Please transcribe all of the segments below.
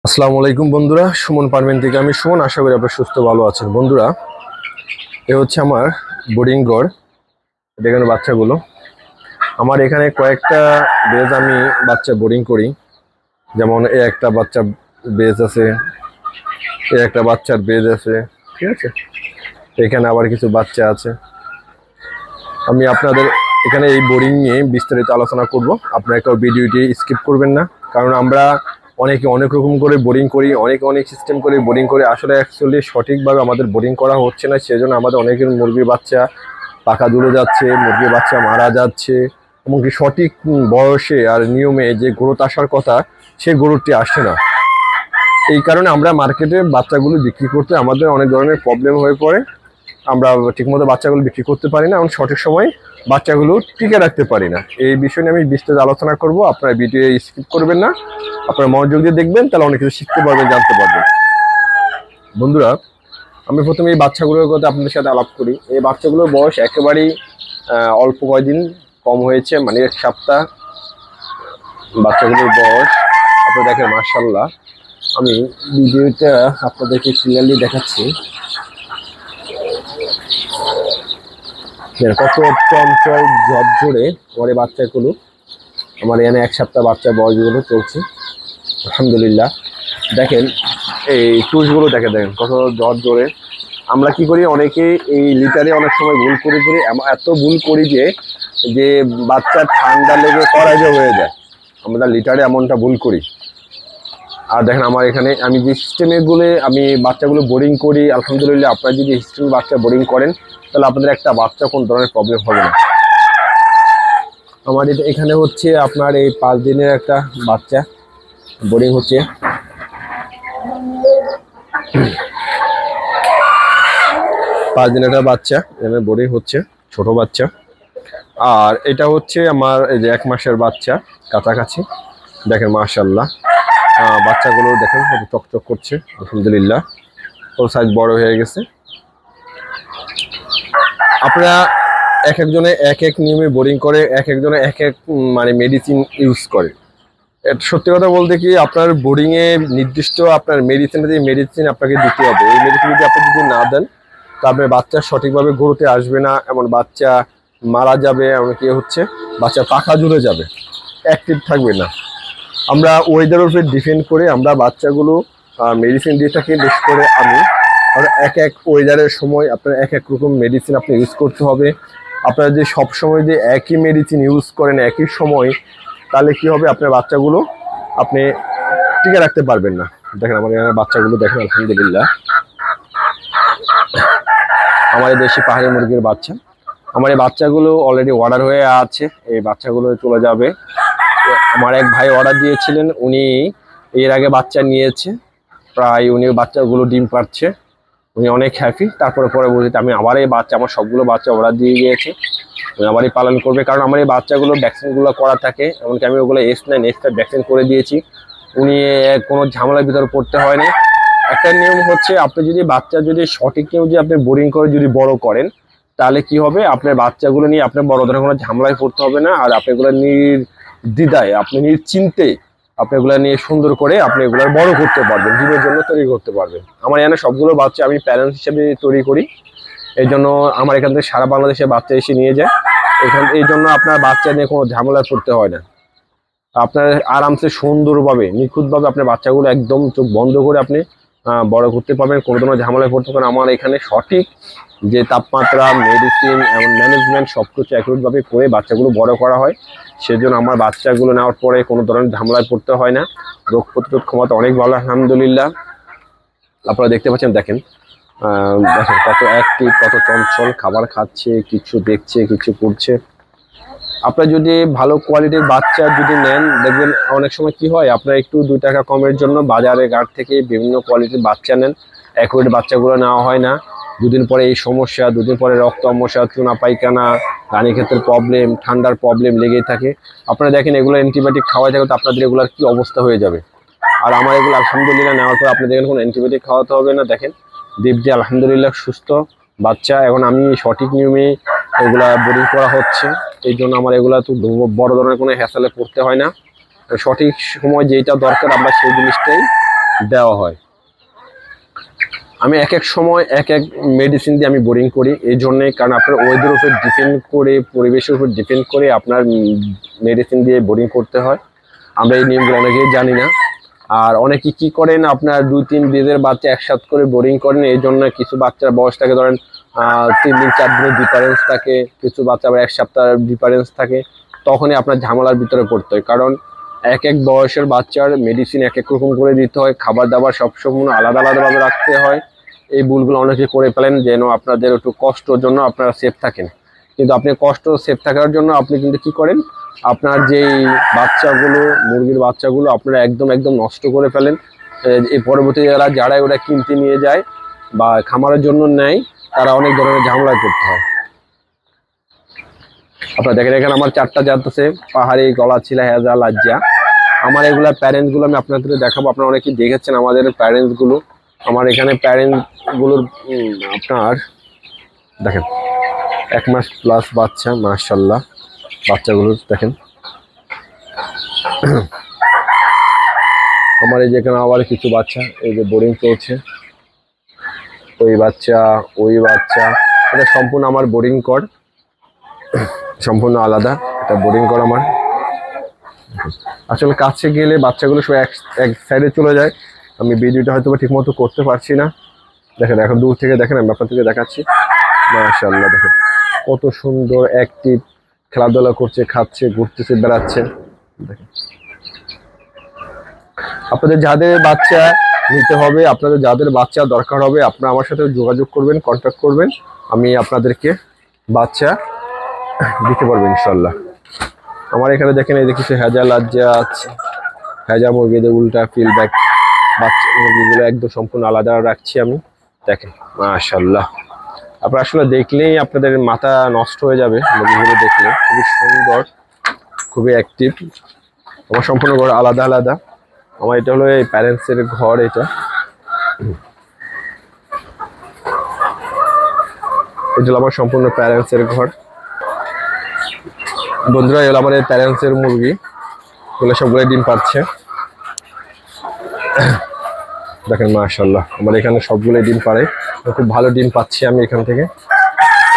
আসসালামু আলাইকুম বন্ধুরা, সুমন পারমেন থেকে আমি সুমন। আশা করি আপনারা সুস্থ ভালো আছেন। বন্ধুরা, এ হচ্ছে আমার বোর্ডিং ঘর। এখানে বাচ্চাগুলো আমার এখানে কয়েকটা বেজ আমি বাচ্চা বোর্ডিং করি। যেমন একটা বাচ্চা বেজ আছে, একটা বাচ্চার বেজ আছে, ঠিক আছে। এখানে আবার কিছু বাচ্চা আছে। আমি আপনাদের এখানে এই বোর্ডিং নিয়ে বিস্তারিত আলোচনা করব। আপনারা কেউ ভিডিওটি স্কিপ করবেন না, কারণ আমরা অনেকে অনেক রকম করে বোরিং করি, অনেক সিস্টেম করে বোরিং করি। আসলে অ্যাকচুয়ালি সঠিকভাবে আমাদের বোরিং করা হচ্ছে না, সেজন্য আমাদের অনেকের মুরগির বাচ্চা পাকা দূরে যাচ্ছে, মুরগির বাচ্চা মারা যাচ্ছে, এমনকি সঠিক বয়সে আর নিয়মে যে গ্রোথ আসার কথা সেই গ্রোথটি আসছে না। এই কারণে আমরা মার্কেটে বাচ্চাগুলো বিক্রি করতে আমাদের অনেক ধরনের প্রবলেম হয়ে পড়ে। আমরা ঠিকমতো বাচ্চাগুলো বিক্রি করতে পারি না এবং সঠিক সময় বাচ্চাগুলো টিকে রাখতে পারি না। এই বিষয় নিয়ে আমি বিস্তারিত আলোচনা করব। আপনারা ভিডিও স্কিপ করবেন না, আপনারা মনোযোগ দিয়ে দেখবেন, তাহলে অনেক কিছু শিখতে পারবেন, জানতে পারবেন। বন্ধুরা, আমি প্রথমে এই বাচ্চাগুলোর কথা আপনাদের সাথে আলাপ করি। এই বাচ্চাগুলোর বয়স একেবারেই অল্প কয়দিন কম হয়েছে, মানে 1 সপ্তাহ বাচ্চাগুলোর বয়স। আপনারা দেখেন, মাশাআল্লাহ। আমি ভিডিওটা আপনাদেরকে ক্লিয়ারলি দেখাচ্ছি। কত চঞ্চল ঝরঝরে আমার এই বাচ্চাগুলো। আমার এখানে 1 সপ্তাহ বাচ্চার বয়সগুলো চলছে, আলহামদুলিল্লাহ। দেখেন এই টুসগুলো দেখেন কত ঝরঝরে। আমরা কি করি, অনেকে এই লিটারে অনেক সময় ভুল করে এত ভুল করি যে বাচ্চার ঠান্ডা লেগে করাইজে হয়ে যায়। আমরা লিটারে এমনটা ভুল করি। আর দেখেন আমার এখানে আমি যে সিস্টেমগুলো আমি বাচ্চাগুলো বোর্ডিং করি, আলহামদুলিল্লাহ। আপনারা যদি সিস্টেমে বাচ্চা বোর্ডিং করেন তাহলে আপনাদের একটা বাচ্চা কোন ধরনের প্রবলেম হবে না। আমার এখানে হচ্ছে আপনার এই 5 দিনের একটা বাচ্চা বোর্ডিং হচ্ছে। 5 দিনের একটা বাচ্চা এখানে বোর্ডিং হচ্ছে, ছোট বাচ্চা। আর এটা হচ্ছে আমার এই যে 1 মাসের বাচ্চা কাছাকাছি। দেখেন মাশাআল্লাহ, বাচ্চাগুলো দেখেন কত চকচক করছে, আলহামদুলিল্লাহ। ওর সাইজ বড় হয়ে গেছে। আপনারা একজনে এক নিয়মে বোর্ডিং করে, একজনে এক মানে মেডিসিন ইউজ করে। সত্যি কথা বলতে কি, আপনার বোর্ডিং এ নির্দিষ্ট আপনার মেডিসিন আপনাকে দিতে হবে। এই মেডিসিন যদি না দেন তা আপনার বাচ্চা সঠিকভাবে গ্রোথে আসবে না, এমন বাচ্চা মারা যাবে, এমন কি হচ্ছে বাচ্চা পাখা জুড়ে যাবে, অ্যাক্টিভ থাকবে না। আমরা ওয়েদারের উপরে ডিপেন্ড করে আমরা বাচ্চাগুলো মেডিসিন দিয়ে থাকি। বেশ করে আমি আর এক ওয়েদারের সময় আপনার এক রকম মেডিসিন আপনি ইউজ করতে হবে। আপনারা যে সব সময় যে একই মেডিসিন ইউজ করেন একই সময়, তাহলে কি হবে, আপনার বাচ্চাগুলো আপনি টিকে রাখতে পারবেন না। দেখেন আমার এখানে বাচ্চাগুলো দেখেন, আলহামদুলিল্লাহ। আমার এই দেশি পাহাড়ি মুরগির বাচ্চা। আমার এই বাচ্চাগুলো অলরেডি অর্ডার হয়ে আছে, এই বাচ্চাগুলো চলে যাবে। আমার এক ভাই অর্ডার দিয়েছিলেন, উনি এর আগে বাচ্চা নিয়েছে প্রায়, উনি বাচ্চাগুলো ডিম পাচ্ছে, উনি অনেক হ্যাপি। তারপরে পরবর্তীতে আমি আবার এই বাচ্চা, আমার সবগুলো বাচ্চা অর্ডার দিয়ে গিয়েছি, উনি আবারই পালন করবে। কারণ আমার এই বাচ্চাগুলো ভ্যাকসিনগুলো করা থাকে, এমনকি আমি ওগুলো S9 S5 ভ্যাকসিন করে দিয়েছি। উনি কোনো ঝামেলার ভিতরে পড়তে হয়নি। একটা নিয়ম হচ্ছে, আপনি যদি বাচ্চা যদি সঠিক নিয়ম যদি আপনি বোরিং করে যদি বড় করেন, তাহলে কি হবে, আপনার বাচ্চাগুলো নিয়ে আপনার বড় ধরনের কোনো ঝামেলায় পড়তে হবে না। আর আপনি এগুলো নির্দ্বিধায়, আপনি নিশ্চিন্তে আপনি এগুলো নিয়ে সুন্দর করে আপনি এগুলো বড় করতে পারবেন, ডিমের জন্য তৈরি করতে পারবেন। আমার এখানে সবগুলো বাচ্চা আমি প্যারেন্টস হিসেবে তৈরি করি। এই জন্য আমার এখান থেকে সারা বাংলাদেশে বাচ্চা এসে নিয়ে যায়। এই জন্য আপনার বাচ্চা নিয়ে কোনো ঝামেলায় পড়তে হয় না। আপনার আরামসে সুন্দরভাবে নিখুঁতভাবে আপনার বাচ্চাগুলো একদম চোখ বন্ধ করে আপনি বড় করতে পারবেন, কোনো ধরনের ঝামেলায় পড়তে পারেন। আমার এখানে সঠিক যে তাপমাত্রা, মেডিসিন, এমন ম্যানেজমেন্ট সবকিছু একইভাবে করে বাচ্চাগুলো বড় করা হয়। সেজন্য আমার বাচ্চাগুলো নেওয়ার পরে কোনো ধরনের ঝামেলায় পড়তে হয় না। রোগ প্রতিরোধ ক্ষমতা অনেক ভালো, আলহামদুলিল্লাহ। আপনারা দেখতে পাচ্ছেন, দেখেন দেখেন কত অ্যাক্টিভ, কত চঞ্চল, খাবার খাচ্ছে, কিছু দেখছে, কিছু করছে। আপনারা যদি ভালো কোয়ালিটির বাচ্চা যদি নেন, দেখবেন অনেক সময় কি হয়, আপনারা একটু 2 টাকা কমের জন্য বাজারে ঘাট থেকে বিভিন্ন কোয়ালিটির বাচ্চা নেন, অ্যাকুরেট বাচ্চাগুলো নেওয়া হয় না। 2 দিন পরে এই সমস্যা, 2 দিন পরে রক্ত আমসা, চুনা পায়খানা, রানীক্ষেতের প্রবলেম, ঠান্ডার প্রবলেম লেগেই থাকে। আপনারা দেখেন এগুলো অ্যান্টিবায়োটিক খাওয়াই থাকে, তো আপনাদের এগুলার কি অবস্থা হয়ে যাবে। আর আমার এগুলো আলহামদুলিল্লাহ নেওয়ার পর আপনি দেখেন কোনো অ্যান্টিবায়োটিক খাওয়াতে হবে না। দেখেন দীপজি আলহামদুলিল্লাহ সুস্থ বাচ্চা। এখন আমি সঠিক নিয়মে এগুলা বোর্ডিং করা হচ্ছে, এই জন্য আমার এগুলা তো বড় ধরনের কোনো হ্যাসেলে পড়তে হয় না। সঠিক সময় যেটা দরকার আমরা সেই জিনিসটাই দেওয়া হয়। আমি এক এক সময় এক এক মেডিসিন দিয়ে আমি বোরিং করি, এই জন্যে কারণ আপনার ওয়েদার উপর ডিপেন্ড করে, পরিবেশের উপর ডিপেন্ড করে আপনার মেডিসিন দিয়ে বোরিং করতে হয়। আমরা এই নিয়মগুলো অনেকেই জানি না। আর অনেকে কি করেন, আপনার 2-3 দিনের বাচ্চা একসাথে করে বোরিং করেন, এই জন্য কিছু বাচ্চার বয়স থাকে ধরেন 3 দিন 4 দিনের ডিফারেন্স থাকে, কিছু বাচ্চা আবার 1 সপ্তাহের ডিফারেন্স থাকে, তখনই আপনার ঝামেলার ভিতরে পড়তে হয়। কারণ এক এক বয়সের বাচ্চার মেডিসিন এক এক রকম করে দিতে হয়, খাবার দাবার সব সম্পূর্ণ আলাদা আলাদাভাবে রাখতে হয়। এই ভুলগুলো অনেকে করে ফেলেন, যেন আপনাদের একটু কষ্টর জন্য আপনারা সেফ থাকেন। কিন্তু আপনি কষ্ট সেফ থাকার জন্য আপনি কিন্তু কি করেন, আপনার যেই বাচ্চাগুলো, মুরগির বাচ্চাগুলো আপনারা একদম নষ্ট করে ফেলেন। এই পরবর্তী যারা ওটা কিনতে নিয়ে যায় বা খামারের জন্য নেয়, তারা অনেক ধরনের ঝামেলায় পড়তে হয়। আপনারা দেখেন এখানে আমার 4টা জাত আছে, পাহাড়ি, গলাচিলা, হেজা, লাজ্জা। আমার এগুলা প্যারেন্টস গুলো আমি আপনাদের দেখাবো। আপনারা অনেকেই দেখেছেন আমাদের প্যারেন্টস গুলো। আমার এখানে প্যারেন্টস গুলোর আপনার দেখেন 1 মাস প্লাস বাচ্চা, মাশাআল্লাহ। বাচ্চাগুলো দেখেন। আমার এই যে এখানে আবার কিছু বাচ্চা, এই যে বোরিং চলছে, ওই বাচ্চা, এটা সম্পূর্ণ আমার বোরিং কর, সম্পূর্ণ আলাদা। এটা বোরিং কর আমার। আসলে কাছে গেলে বাচ্চাগুলো সব এক সাইডে চলে যায়, আমি ভিডিওটা হয়তো ঠিক মতো করতে পারছি না। দেখেন এখন দূর থেকে দেখেন, আমি আপনাদেরকে দেখাচ্ছি। মাশাআল্লাহ দেখেন কত সুন্দর অ্যাক্টিভ, খেলাধুলা করছে, খাচ্ছে, ঘুরতেছে, বেড়াচ্ছে। দেখেন আপনাদের যাদের বাচ্চা নিতে হবে, আপনাদের যাদের বাচ্চা দরকার হবে, আপনারা আমার সাথে যোগাযোগ করবেন, কন্ট্যাক্ট করবেন, আমি আপনাদেরকে বাচ্চা দিতে পারবো ইনশাল্লাহ। আমার এখানে দেখেন এই যে কিছু হেজা, লাজ্জা আছে, হেজা মুরগিদের উল্টা ফিলব্যাক বাচ্চা মুরগিগুলো একদম সম্পূর্ণ আলাদা রাখছি আমি। দেখেন মাশাআল্লাহ, আপনারা আসলে দেখলেই আপনাদের মাথা নষ্ট হয়ে যাবে মুরগিগুলো দেখলে। খুবই সুন্দর, খুবই অ্যাক্টিভ। আমার সম্পূর্ণ ঘর আলাদা আলাদা। আমার এটা হলো এই প্যারেন্টসের ঘর, এটা হলো আমার সম্পূর্ণ প্যারেন্টসের ঘর। বন্ধুরা এগুলো আমার এই প্যারেন্টসের মুরগি, এগুলো সবগুলো ডিম পাচ্ছে। দেখেন মাশাআল্লাহ, আমার এখানে সবগুলো ডিম পারে, খুব ভালো ডিম পাচ্ছি আমি এখান থেকে।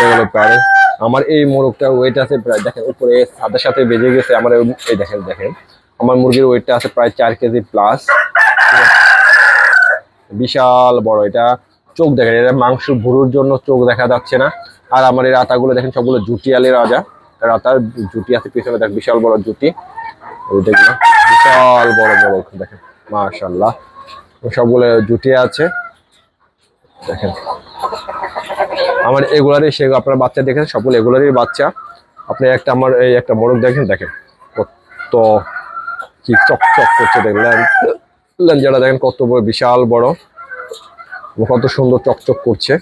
এগুলো প্যারেন্টস। আমার এই মোরগটার ওয়েট আছে প্রায়, দেখেন উপরে সাথে সাথে বেজে গেছে আমার। এই দেখেন আমার মুরগির ওয়েটটা আছে প্রায় 4 কেজি প্লাস, বিশাল বড়। এটা চোখ দেখেন, এটা মাংস ভুরুর জন্য চোখ দেখা যাচ্ছে না। আর আমার এই রাতাগুলো দেখেন সবগুলো জুটিয়ালে রাজা, রাতার জুটি আছে পিছনে, দেখ বিশাল বড় জুটি, দেখুন বিশাল বড় বড় দেখেন মাশাআল্লাহ, সবগুলো জুটি আছে। দেখেন আমার এগুলারই সে আপনার বাচ্চা দেখেন, সবগুলো এগুলারই বাচ্চা। আপনি একটা আমার এই একটা মোরগ দেখেন, দেখেন কত কি চকচক করছে, দেখলেন লেঞ্জাটা দেখেন কত বড়, বিশাল বড়, কত সুন্দর চকচক করছে।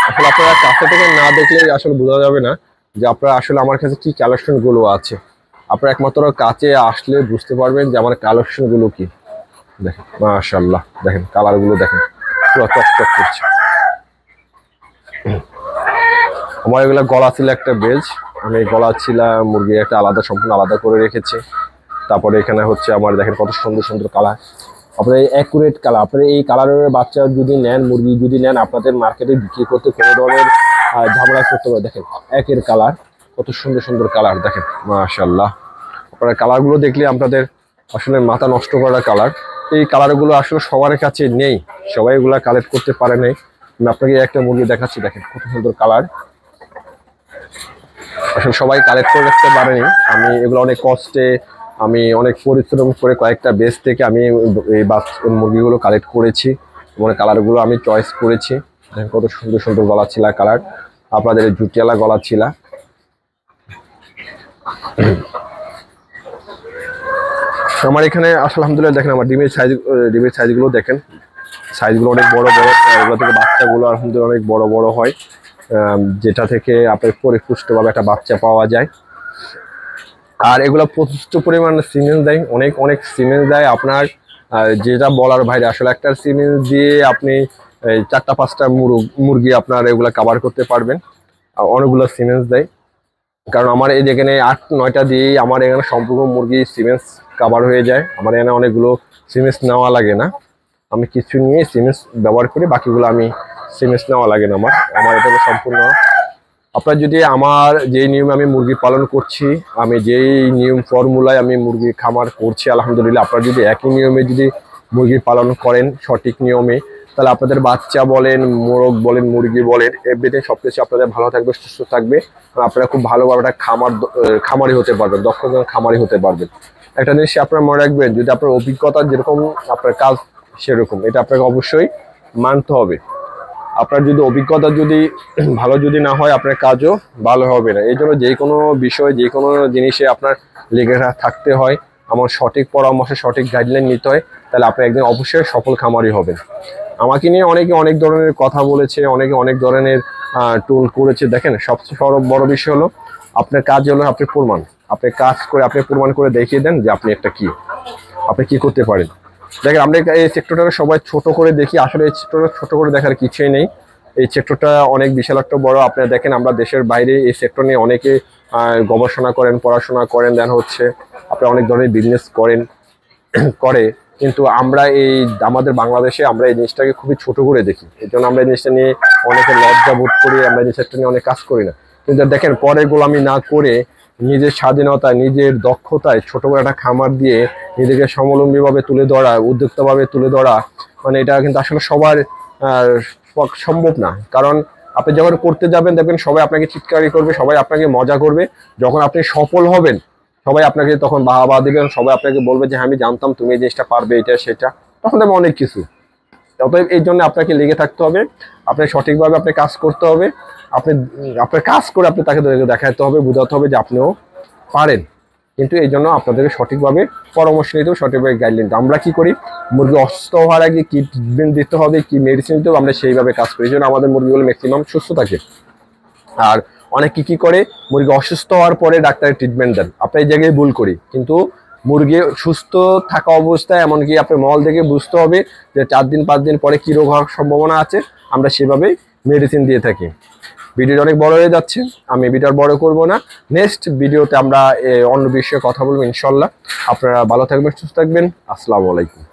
আসলে আপনারা কাছে থেকে না দেখলে আসলে বোঝা যাবে না যে আপনারা আসলে আমার কাছে কি কালেকশন গুলো আছে। আপনারা একমাত্র কাছে আসলে বুঝতে পারবেন যে আমার কালেকশন গুলো কি। দেখেন মাশাআল্লাহ, দেখেন কালার গুলো দেখেন পুরো চকচক করছে। আমার এগুলা গলাচিলা একটা বেজ, আমি গলাচিলা মুরগি একটা আলাদা, সম্পূর্ণ আলাদা করে রেখেছি। তারপরে এখানে হচ্ছে আমার দেখেন কত সুন্দর সুন্দর কালার, আপনার অ্যাকুরেট কালার। আপনার এই কালারের বাচ্চা যদি নেন, মুরগি যদি নেন, আপনাদের মার্কেটে বিক্রি করতে কোনো ধরনের ঝামেলা করতে পারে। দেখেন একের কালার, কত সুন্দর সুন্দর কালার, দেখেন মাশাআল্লাহ। আপনার কালারগুলো দেখলে আপনাদের আসলে মাথা নষ্ট করা কালার। এই কালারগুলো আসলে সবার কাছে নেই, সবাই এগুলা কালেক্ট করতে পারে নাই। আমি আপনাকে একটা মুরগি দেখাচ্ছি, দেখেন কত সুন্দর কালার। আসলে সবাই কালেক্ট করে রাখতে পারেনি, আমি এগুলো অনেক কষ্টে, আমি অনেক পরিশ্রম করে কয়েকটা বেস থেকে আমি এই মুরগিগুলো কালেক্ট করেছি এবং কালারগুলো আমি চয়েস করেছি। কত সুন্দর সুন্দর গলাচিলা কালার, আপনাদের জুটিয়ালা গলাচিলা। আমার এখানে আলহামদুলিল্লাহ দেখেন আমার ডিমের সাইজগুলো দেখেন, সাইজগুলো অনেক বড় বড়। এগুলো থেকে বাচ্চাগুলো আলহামদুলিল্লাহ অনেক বড় বড় হয়, যেটা থেকে আপনার পরিপুষ্টভাবে একটা বাচ্চা পাওয়া যায়। আর এগুলো প্রচুর পরিমাণে সিমেন্ট দেয়, অনেক অনেক সিমেন্ট দেয়। আপনার যেটা বলার বাইরে, আসলে একটা সিমেন্ট দিয়ে আপনি 4-5টা মুরগি আপনার এগুলা কভার করতে পারবেন, অনেকগুলো সিমেন্ট দেয়। কারণ আমার এই যেখানে 8-9টা দিয়েই আমার এখানে সম্পূর্ণ মুরগি সিমেন্স কাভার হয়ে যায়। আমার এখানে অনেকগুলো সিমেন্স নেওয়া লাগে না, আমি কিছু নিয়ে সিমেন্স ব্যবহার করি, বাকিগুলো আমি সিমেন্স নেওয়া লাগে না আমার আমার এটা সম্পূর্ণ। আপনার যদি আমার যেই নিয়মে আমি মুরগি পালন করছি, আমি যেই নিয়ম ফর্মুলায় আমি মুরগি খামার করছি আলহামদুলিল্লাহ, আপনারা যদি একই নিয়মে যদি মুরগি পালন করেন সঠিক নিয়মে, তাহলে আপনাদের বাচ্চা বলেন, মোরগ বলেন, মুরগি বলেন, এভরিথিং সবকিছু আপনাদের ভালো থাকবে, সুস্থ থাকবে। আপনারা খুব ভালোভাবে একটা খামারি হতে পারবেন, দক্ষ খামারি হতে পারবেন। একটা জিনিস আপনারা মনে রাখবেন, যদি আপনার অভিজ্ঞতা যেরকম আপনার কাজ সেরকম, এটা আপনাকে অবশ্যই মানতে হবে। আপনার যদি অভিজ্ঞতা যদি ভালো যদি না হয়, আপনার কাজও ভালো হবে না। এই জন্য যে কোনো বিষয়, যে কোনো জিনিসে আপনার লেগে থাকতে হয়, আমার সঠিক পরামর্শে সঠিক গাইডলাইন নিতে হয়, তাহলে আপনি একদিন অবশ্যই সফল খামারি হবেন। আমাকে নিয়ে অনেকে অনেক ধরনের কথা বলেছে, অনেকে অনেক ধরনের টুল করেছে। দেখেন, সবচেয়ে বড় বিষয় হলো আপনার কাজ হলো আপনি প্রমাণ, আপনি কাজ করে আপনি প্রমাণ করে দেখিয়ে দেন যে আপনি একটা কি, আপনি কি করতে পারেন। দেখেন, আমরা এই সেক্টরটাকে সবাই ছোট করে দেখি, আসলে এই সেক্টরটা ছোট করে দেখার কিছুই নেই। এই সেক্টরটা অনেক বিশাল একটা বড়। আপনারা দেখেন, আমরা দেশের বাইরে এই সেক্টর নিয়ে অনেকে গবেষণা করেন, পড়াশোনা করেন, দেন হচ্ছে আপনারা অনেক ধরনের বিজনেস করেন করে, কিন্তু আমরা আমাদের বাংলাদেশে আমরা এই জিনিসটাকে খুবই ছোট করে দেখি। এই জন্য আমরা এই জিনিসটা নিয়ে অনেকে লজ্জা বোধ করি, আমরা এই জিনিসটা নিয়ে অনেক কাজ করি না। কিন্তু দেখেন, পরে গোলামি না করে নিজের স্বাধীনতায়, নিজের দক্ষতায় ছোট করে একটা খামার দিয়ে নিজেকে স্বাবলম্বীভাবে তুলে ধরা, উদ্যোক্তাভাবে তুলে ধরা, মানে এটা কিন্তু আসলে সবার সম্ভব না। কারণ আপনি যখন করতে যাবেন, দেখবেন সবাই আপনাকে চিৎকারি করবে, সবাই আপনাকে মজা করবে। যখন আপনি সফল হবেন, সবাই আপনাকে তখন বাহবা দিবেন, সবাই আপনাকে বলবে যে আমি জানতাম তুমি এই জিনিসটা পারবে, এটা সেটা, তখন দেবে অনেক কিছু। অতএব এই জন্য আপনাকে লেগে থাকতে হবে, আপনি সঠিকভাবে আপনি কাজ করতে হবে, আপনি আপনার কাজ করে আপনি তাকে দেখাতে হবে, বোঝাতে হবে যে আপনিও পারেন। কিন্তু এই জন্য আপনাদেরকে সঠিকভাবে পরামর্শ নিতে হবে, সঠিকভাবে গাইডলাইন। আমরা কি করি, মুরগি অসুস্থ হওয়ার আগে কি ট্রিটমেন্ট দিতে হবে, কি মেডিসিন দিতে হবে, আমরা সেইভাবে কাজ করি। এই জন্য আমাদের মুরগিগুলো ম্যাক্সিমাম সুস্থ থাকে। আর অনেকে কি করে, মুরগি অসুস্থ হওয়ার পরে ডাক্তারের ট্রিটমেন্ট দেন, আপনি এই জায়গায় ভুল করি। কিন্তু মুরগি সুস্থ থাকা অবস্থায়, এমনকি আপনার মল থেকে বুঝতে হবে যে 4 দিন 5 দিন পরে কি রোগ হওয়ার সম্ভাবনা আছে, আমরা সেভাবেই মেডিসিন দিয়ে থাকি। ভিডিওটা অনেক বড় হয়ে যাচ্ছে, আমি ভিডিও বড় করব না। নেক্সট ভিডিওতে আমরা অন্য বিষয়ে কথা বলবো ইনশাল্লাহ। আপনারা ভালো থাকবেন, সুস্থ থাকবেন। আসসালামু আলাইকুম।